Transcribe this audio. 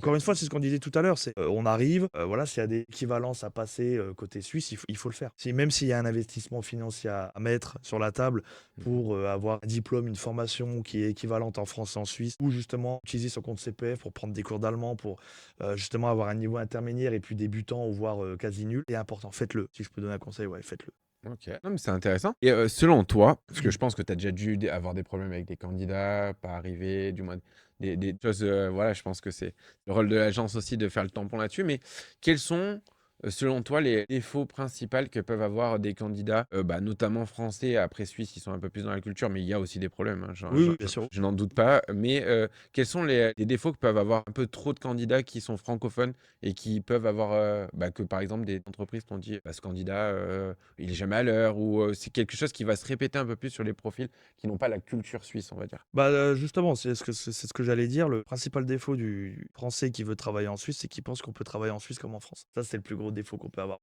encore une fois, c'est ce qu'on disait tout à l'heure, on arrive, voilà, s'il y a des équivalences à passer, côté suisse, il faut le faire. Même s'il y a un investissement financier à mettre sur la table Mmh. pour, avoir un diplôme, une formation qui est équivalente en France et en Suisse ou justement utiliser son compte CPF pour prendre des cours d'allemand, pour, justement avoir un niveau intermédiaire et puis débutant ou voire, quasi nul, c'est important. Faites-le. Si je peux donner un conseil, ouais, faites-le. OK. Non, mais c'est intéressant et selon toi, parce que je pense que tu as déjà dû avoir des problèmes avec des candidats, pas arriver, du moins des choses, voilà, je pense que c'est le rôle de l'agence aussi de faire le tampon là-dessus. Mais quels sont, selon toi, les défauts principaux que peuvent avoir des candidats, bah, notamment français, après suisses, qui sont un peu plus dans la culture, mais il y a aussi des problèmes, hein, Oui, oui, bien sûr. je n'en doute pas. Mais quels sont les défauts que peuvent avoir un peu trop de candidats qui sont francophones et qui peuvent avoir, bah, que par exemple des entreprises t'ont dit, bah, ce candidat, il est jamais à l'heure ou c'est quelque chose qui va se répéter un peu plus sur les profils qui n'ont pas la culture suisse, on va dire. Bah, justement, c'est ce que j'allais dire. Le principal défaut du Français qui veut travailler en Suisse, c'est qu'il pense qu'on peut travailler en Suisse comme en France. Ça, c'est le plus gros défaut qu'on peut avoir.